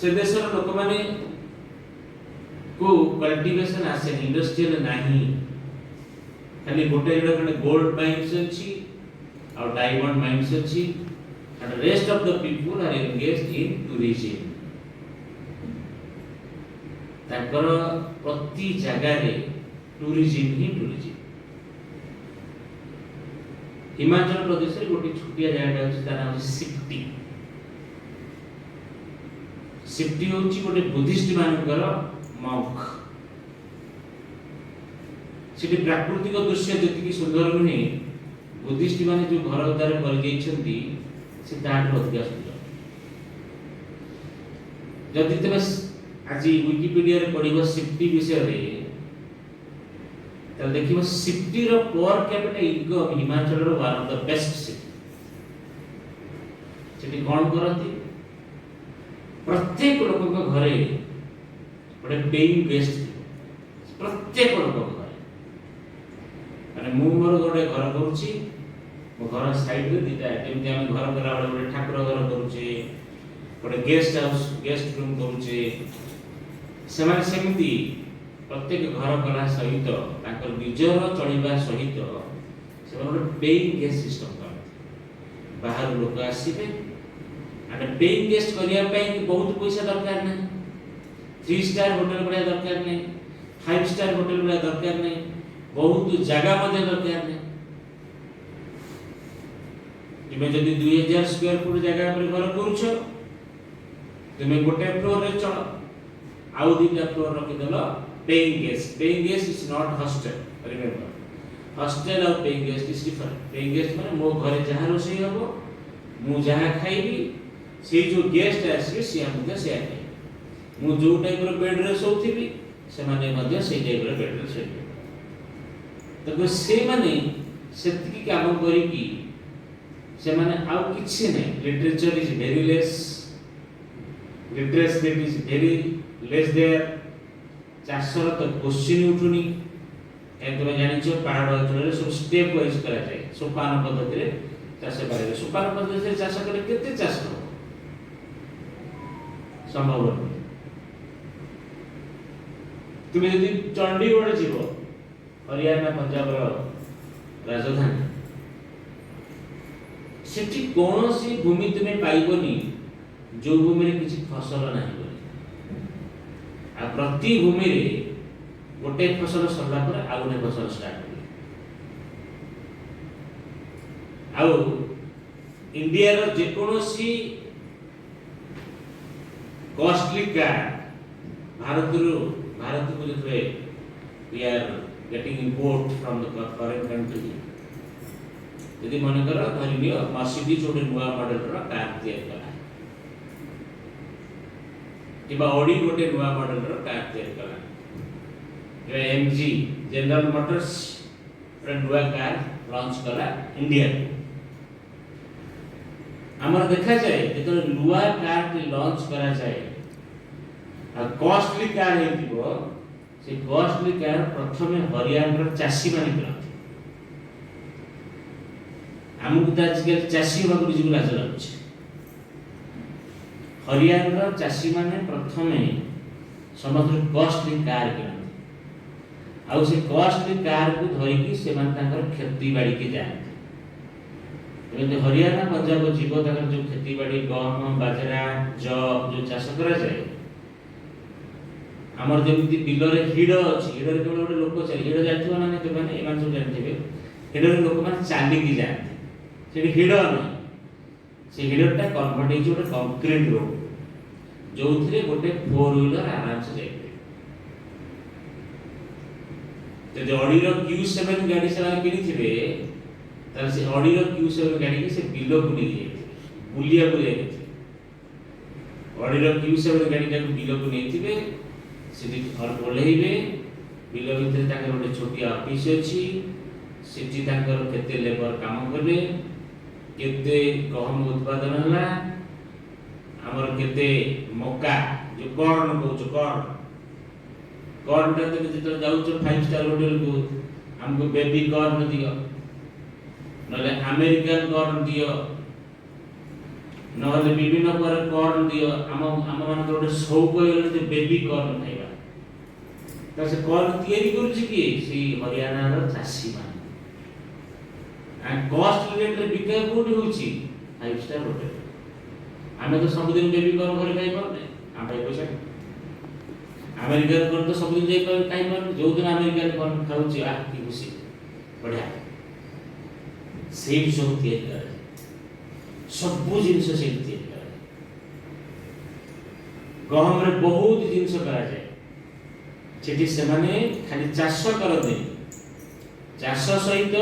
से देश लोक माने को कल्टीवेशन आसे इंडस्ट्रियल नहीं। खाली गोटे जगह गोल्ड माइन्स अच्छी और डायमंड माइन्स अच्छी and rest of the people are engaged in tourism. ताकर प्रति जगह रे टूरिज्म ही टूरिज्म। हिमाचल प्रदेश रे गोटे छोटिया जगह अछि तार नाम सिप्टी। सिप्टी होछि गोटे बुद्धिस्ट मानकर मॉन्क। सेठी प्राकृतिक दृश्य जति सुंदर नुहे बुद्धिस्ट माने जो घर द्वार कर से ताठू अधिक सुंदर। जदि तुम आज विकिपीडिया रे पढ़िबो सिफ्टी विषय रे तब देखिबो सिफ्टी रो पर कैपिटा इनकम हिमाचल रो one of the best city. सेठी कोन करती प्रत्येक लोक घरे गोटे पेइंग गेस्ट प्रत्येक लोक घरे माने मु मोर गोटे घर करूची मो घर साइड रे दिटा जेमति हम घर करा बेले गोटे ठाकुर घर करूची गोटे गेस्ट हाउस गेस्ट रूम करूची सेमाने सेमति प्रत्येक घर कला सहित ताकर निजर चलिबा सहित से गोटे पेइंग गेस्ट सिस्टम कर बाहर लोक आसीबे आने पेइंग गेस्ट करिया पई बहुत पैसा दरकार नै 3 स्टार होटल बड़ा दरकार नै 5 स्टार होटल बड़ा दरकार नै बहुत जगह मध्ये दरकार नै तुमे जदि 2000 स्क्वायर फुट जगह पर घर करूछ तुमे गोटे फ्लोर रे चल आउ दिटा फ्लोर रखि देलो paying guest is not hostel remember hostel और paying guest is different paying guest माने मो घरे जहां रोसई हबो मु जहां खाइबी से जो गेस्ट आसी से हम से आके मु जो टाइप रो बेड रे सोथिबी से माने मध्ये से टाइप रो बेड रे सोथिबी तो से माने सेतिकी काम करी की से माने आउ किछि नै literature is very less literacy is very less there चाषर तो क्वेश्चन उठुनी ए तुम जानिछो पहाड़ अञ्चल रे सब स्टेप वाइज करा जाय सोपान पद्धति रे चाष करे सोपान पद्धति रे चाष करे केते चाष हो संभव नहीं तुम यदि चंडीगढ़ जीव हरियाणा पंजाब रो राजधानी सेठी कोनोसी भूमि तुमे पाइबोनी जो भूमि रे किछि फसल नाही बोली आ प्रति भूमि रे गोटे फसल सरला पर आ गोटे फसल स्टार्ट हो आउ इंडिया रो जे कोनोसी कॉस्टली कार भारत को जो we are getting import from the foreign country यदि मन कर धरिलियो मर्सिडीज गोटे नुआ मॉडल रो कार तैयार कला किबा ऑडी गोटे नुआ मॉडल रो कार तैयार कला जे एमजी जनरल मोटर्स रो नुआ कार लॉन्च कला इंडिया हमर देखा जाए जेतो नुआ कार के लॉन्च करा जाए आ कॉस्टली कार हेतिबो से कॉस्टली कार प्रथमे हरियाणा रो चासी माने करथि हमकु त आजकल चासी बाबू जी लाज लाଗୁଛି हरियाणा रो चासी माने प्रथमे समग्र कॉस्टली कार किनथि आ से कॉस्टली कार को धरि की से मान ताकर खेती बाड़ी के जाते एते हरियाणा पंजाब जीव ताकर जो खेती बाड़ी गहम बाजरा जौ जो चाष करा जाए हमर जेमिति बिल रे हिड अछि हिड रे केवल गोटे लोक चली हिड जाथिबो ना ते माने एमान सब जानथिबे हिड रे लोक माने चाली की जाते सेठी हिड नै से हिडटा कन्वर्ट हे जोटे कंक्रीट रोड जोथरे गोटे 4 व्हीलर आराम से जाय ते जो ऑडी रो Q7 गाड़ी से वाले किनी थिबे तार से ऑडी रो Q7 गाड़ी के से बिलो कुनी दिए बुलिया बुलिया के ऑडी रो Q7 गाड़ी के बिलो को नै थिबे सेठी और बोलेइबे बिलो भितर ताकर गोटे छोटी ऑफिस अछि सेठी ताकर केते लेबर काम करबे केते गहम उत्पादन हला हमर केते मक्का जो कॉर्न कहू कॉर्न ता तो जाउ 5 स्टार होटल को हमको बेबी कॉर्न दियो नले अमेरिकन कॉर्न दियो नले विभिन्न पर कॉर्न दियो हम मान गोटे शौक होइले जे बेबी कॉर्न खाइबा त से कॉर्न तयारी करू छी कि सी हरियाणा रो चासी मान एंड कॉस्ट रेट रे बिका कोडी होची 5 स्टार होटल हमें तो सबदिन बेबी कॉर्न घर खाइ परने हम भाई पैसा अमेरिकन कॉर्न तो सबदिन जाई पर खाइ पर जो दिन अमेरिकन कॉर्न खाउची आ की खुशी बढ़िया सेम सब तयारी करे सब जिंस सेम तयारी करे गहम रे बहुत जिंस करा जाए सेठी से माने खाली चाष करते चाष सहित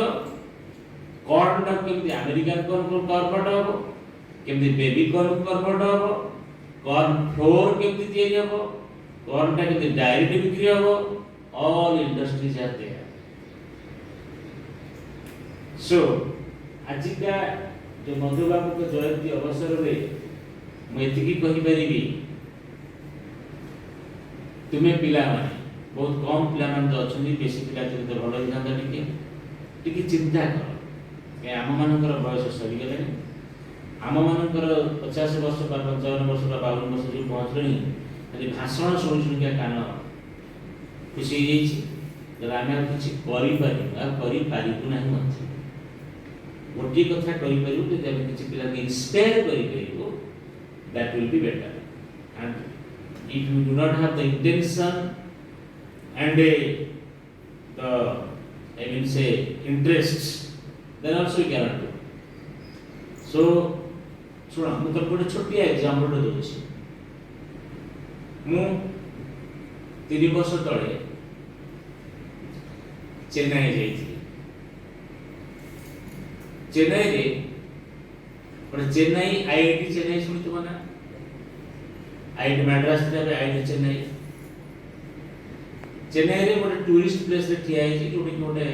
कॉर्न टा केमती अमेरिकन कॉर्न को कॉर्नट हो केमती बेबी कॉर्न कॉर्नट हो कॉर्न फ्लोर केमती तैयारी हो कॉर्न टा केमती डायरेक्ट बिक्री हो all industries are there so आजिका जो मधुबाबू को जयंती अवसर रे मैं कही पारि तुम्हें पिला माने बहुत कम पिला मान तो अछनी बेसी पिला तो भल होता टिके चिंता कर के आम मानकर बयस सरी गले आम मानकर 50 वर्ष बा 55 वर्ष बा 52 वर्ष जो पहुंचले खाली भाषण शुणी शुणी कान खुशी हो जाइए आम किसी करी ना मत गोटे कथा करी पारू जब किसी पिला इंस्पायर करी Paru that will be better and if you do not have the intention and the I mean say interest then also you cannot do so सुना मु तो गोटे छोटिया एग्जांपल दूची मु 3 वर्ष तले चेन्नई जाइए चेन्नई रे चेन्नई आईआईटी चेन्नई सुनी तुम ना आईआईटी मद्रास रे आईआईटी चेन्नई चेन्नई रे गोटे टूरिस्ट प्लेस रे ठिया है जोटी गोटे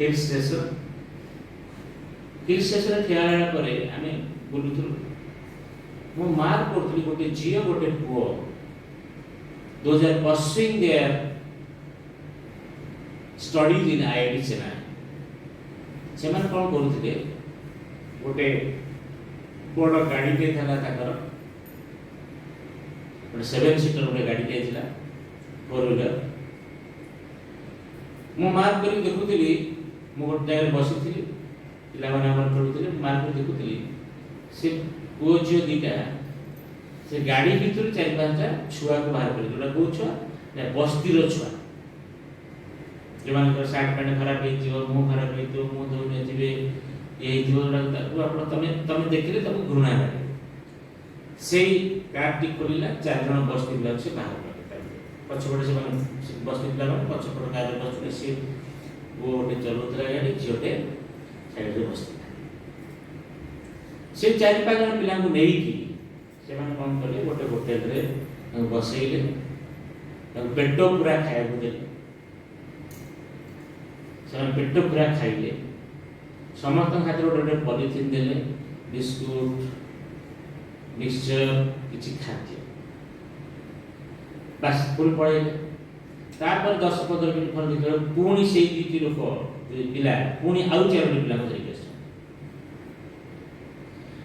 हिल स्टेशन रे ठिया होला परे आमे बुलुथुर मो मार्क करथली गोटे झियो गोटे पुओ 2000 pursuing their studies in IIT Chennai से मन कोन करथले गोटे बड़ गाड़ी टे था ताकर गोटे 7 सीटर गोटे गाड़ी टे थिला 4 व्हीलर मु मार्क करी देखुथिली मु गोटे जगह बसिथिली पिला माने हमर पढुथिले मार्क करी देखुथिली से को जियो दीटा से गाड़ी भीतर 4-5टा छुआ को बाहर करी जोटा को छुआ ना बस्ती रो छुआ जे मानकर साइड पैंट खराब हे जियो मुंह खराब हे तो मुंह धोने जिवे ये जीवन तमें देखिले तब घृणा लगे से कार टी खोलिला 4 जन बस्ती पिला से बाहर पछपटे से बस्ती पिला पछपट कार बसले से वो गोटे चलुतरा गाड़ी झियोटे साइड रे बस्ती से 4-5 जन पिला को नेई की से माने कोन करले गोटे होटल रे बसैले पेटो पूरा खाया को देले से पेटो पूरा खाइले समस्त खातिर गोटे पॉलिथिन देले बिस्कुट मिक्सचर किछि खाद्य बस फुल पड़े तापर 10-15 मिनट पर देखल पुणी से दीती लोक पिला पुणी आउ 4 पिला को धरिके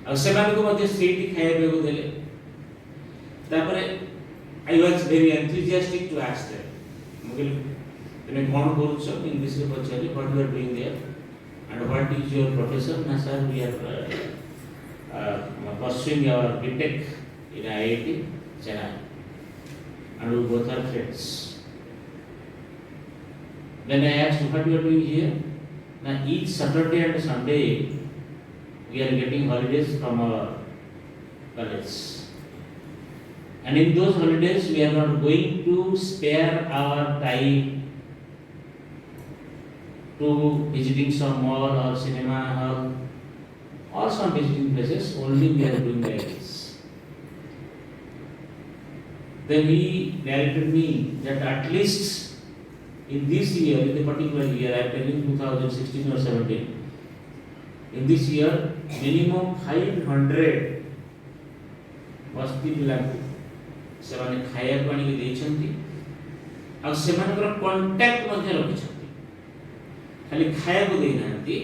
आ सेमान को मते सेठी खाइबे को देले तापर I was very enthusiastic to ask them मुगल तने कोन करू छ इंग्लिश रे पछाली what you are doing there and what is your profession? Na sir, we are pursuing our BTech in IIT Chennai, and we both are friends. Then I asked, what you are doing here? Now each Saturday and Sunday we are getting holidays from our college, and in those holidays we are not going to spare our time to visiting some mall or cinema hall or some visiting places, only we are doing like this. Then he narrated me that at least in this year, in the particular year, I am telling 2016 or 17, in this year, minimum 500 बस्ती पिला से माने खाया पानी के देछंती आ से मानकर contact मध्ये रखिछ खाली खाया को देना थी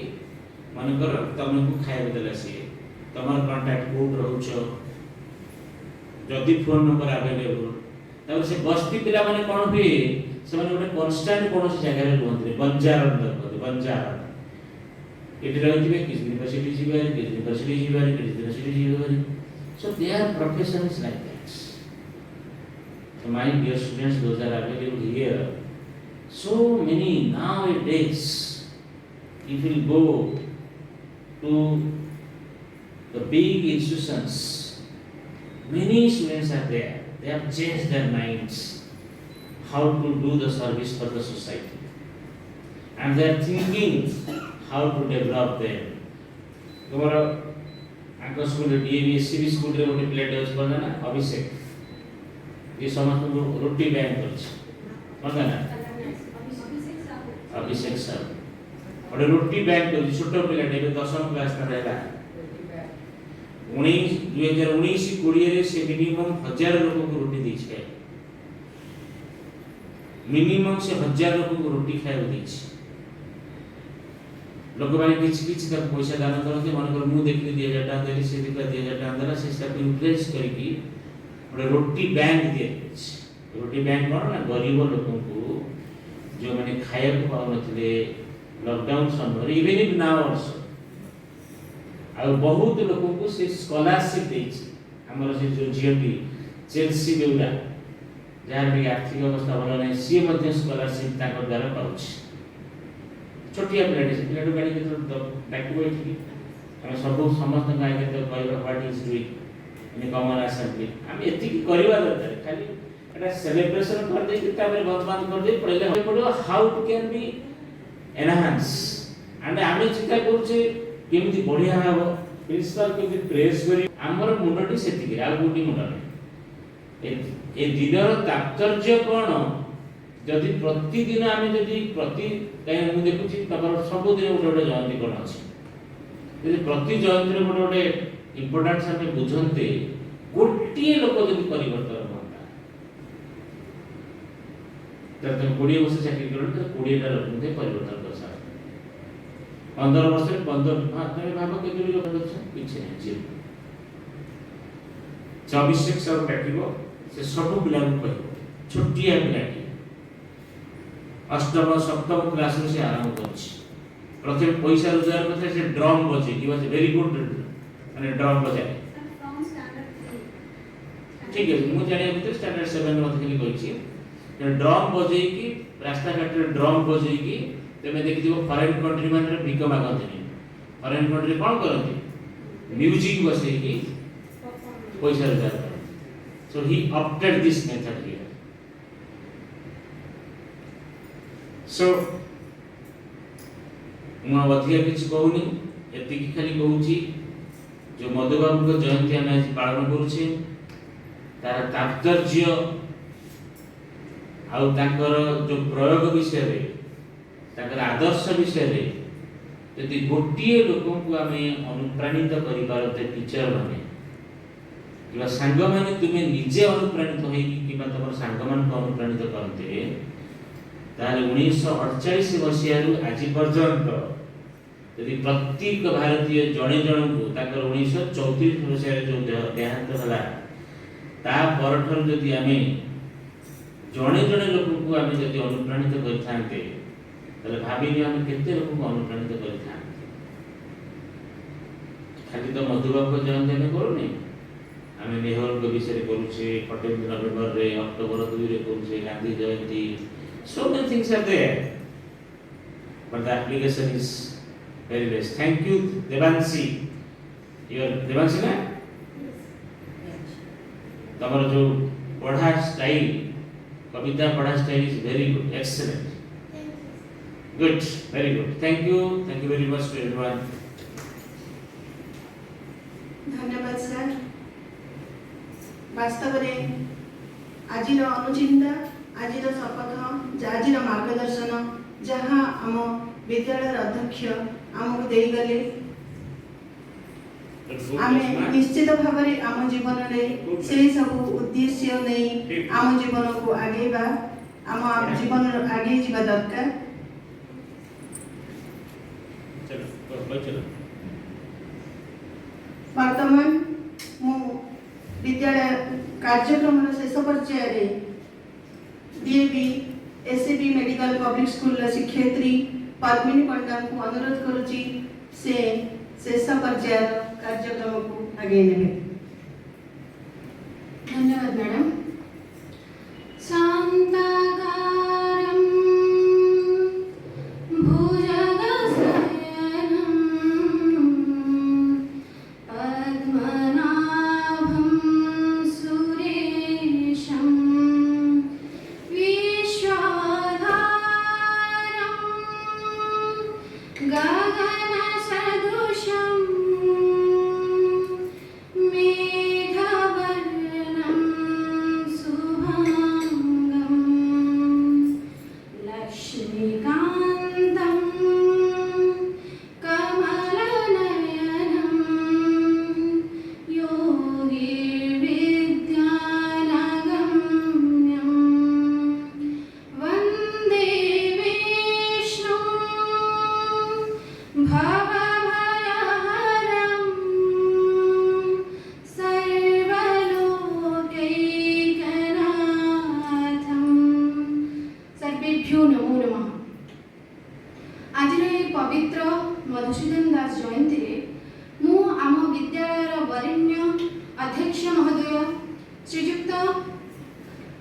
मानकर तुमको खाया को देला से तमर कांटेक्ट कोड रहउछ जदी फोन नंबर अवेलेबल तब से बस्ती पिला माने कोन भी से माने गोटे कांस्टेंट कोन से जगह रे रहते बंजार अंदर बंजार इधर रहथिबे किस यूनिवर्सिटी जीवे किस यूनिवर्सिटी जीवे किस यूनिवर्सिटी जीवे so their profession is like that. So my dear students, those are available here. So many nowadays, if you go to the big institutions, many students are there. They have changed their minds how to do the service for the society, and they are thinking how to develop them. तुमर आंक school DAV SCB school रे गोटे plate अछि कोन ना अभिषेक ये समस्त रोटी bank अछि कोन ना अभिषेक सर गोटे रोटी बैंक अछि छोटो प्लेट ए 10th क्लास में रहला 2019 20 रे से मिनिमम 1000 लोगों को रोटी दी छै मिनिमम से 1000 लोगों को रोटी खाए दी छै लोक माने किछ तक पैसा दान करते मन कर मु देखली 2000 टका देली से देखला 2000 टका देला से सब इन्वेस्ट करके गोटे रोटी बैंक दिए रोटी बैंक कोन ना गरीब लोगों को जो माने खाया को पाउ नथिले लॉकडाउन समय इवन इफ नाउ आल्सो आ बहुत लोगों को से स्कॉलरशिप देछ हमर से जो जीएमडी चेल्सी बेउला जार भी आर्थिक अवस्था भलो नै सी मध्ये स्कॉलरशिप ताको द्वारा पाउछ छोटिया प्लेट गाड़ी के तो बैक टू इट हम सब समस्त गाय के तो कहबा what is doing in common assembly हम एति की करबा दरकार खाली एटा सेलिब्रेशन कर दे कि ताबे बंद कर दे पहिले हम पड़ो how to can be enhance and आमे चिंता करछे केमिति बढ़िया हबो प्रिंसिपल केमिति प्रेस करी हमर मुंडटी सेति आ गुटी मुंड ए दिनर तात्पर्य कोन जदि प्रतिदिन आमे जदि प्रति कहीं मु देखुची तबर सब दिन गोटे जयंती कोन अछि जदि प्रति जयंती रे गोटे इंपोर्टेंस हमें बुझंते गोटे लोक जदि परिवर्तन होता तब 20 वर्ष चाकरी करन तो 20 टा लोक में परिवर्तन कर सकते 15 वर्ष रे 15 तमे भाबो केते लोक अछि किछ नै जी 24 से सब बैठिबो से सब पिला को कहबो छोटिया पिला अष्टम सप्तम क्लास में से आरंभ करछि प्रथम पैसा रोजगार करते से ड्रम बजे ही वाज वेरी गुड माने ड्रम बजाए ठीक है मु जाने भीतर स्टैंडर्ड 7 मत खाली कहछि ड्रम बजे की रास्ता घाट रे ड्रम बजे की तमे देखि दिबो फॉरेन कंट्री माने भिक मागंती फॉरेन कंट्री कोन करंती म्यूजिक बसे की पैसा रोजगार so he opted this method here so मु अधिक किछ कहूनी एति की खाली कहूची जो मधुबाबू को जयंती हम आज पालन करूछे तार तात्पर्य आउ ताकर जो प्रयोग विषय रे ताकर आदर्श विषय रे यदि गोटिए लोक को आमे अनुप्राणित करि पारते टीचर माने किबा संग माने तुमे निजे अनुप्राणित होई किबा तमर संग मान को अनुप्राणित करते ताले 1948 मसियारू आज पर्यंत यदि प्रत्येक भारतीय जणे जण को ताकर 1934 मसियारे जो देहांत हला ता परठर यदि आमे जणे जणे लोक को आमे यदि अनुप्राणित करथांते तले भाबिनी आमे केते लोक को अनुप्राणित करथांते खाली तो मधुबाबू को जयंती में करूनी आमे नेहरू को विषय करूछे 14 नवंबर रे अक्टोबर 2 रे करूछे गांधी जयंती so many things are there but the application is very less thank you Devanshi your Devanshi na तमर जो पढ़ा स्टाइल कविता पढ़ा style is very good excellent good very good thank you very much to everyone धन्यवाद sir वास्तव रे आजिर अनुचिंता आजिर शपथ आजिर मार्गदर्शन जहाँ आम विद्यालय अध्यक्ष आमको दे गले आमे निश्चित भाव में आम जीवन में से सब उद्देश्य नहीं आम जीवन को आगेबा आम जीवन आगे जीवा दरकार वर्तमान मु विद्यालय कार्यक्रम शेष पर्याय DAV SCB medical public school शिक्षयित्री पद्मिनी पंडा को अनुरोध करुची से शेष पर्याय कार्यक्रम को आगे नेबे धन्यवाद मैडम शांताकारं भुजगशयनं पद्मनाभं सुरेशं विश्वाधारं गगन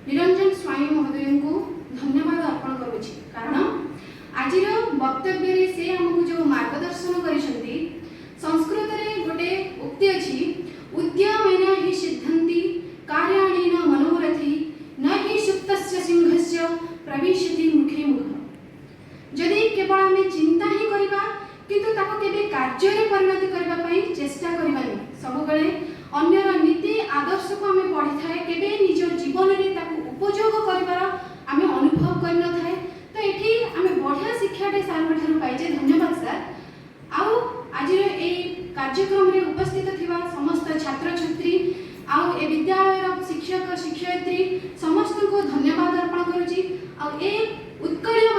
निरंजन स्वामी महोदय को धन्यवाद अर्पण करुछि कारण आजिर वक्तव्य से हमको जो मार्गदर्शन करिसेंती संस्कृत रे गोटे उक्ति अछि उद्यमेन हि सिद्धन्ति कार्याणि न मनोरथि न हि सुप्तस्य सिंहस्य प्रविशति मुखे मुख जदि केवल आम चिंता ही करबा किंतु ताको केबे कार्य रे परिणत करबा पई चेष्टा करबानी सब बेले अन्यर नीति आदर्श को आम पढ़ी थाए केबे निज जीवन रे ताको उपयोग करबार आम अनुभव कर न थाए तो एठी आम बढ़िया शिक्षाटे सार ठारू पाइजे धन्यवाद सर आउ आज ए कार्यक्रम रे उपस्थित थिबा समस्त छात्र छात्री आउ ए विद्यालय शिक्षक शिक्षयित्री समस्त को धन्यवाद अर्पण करूची आउ ए उत्कलीय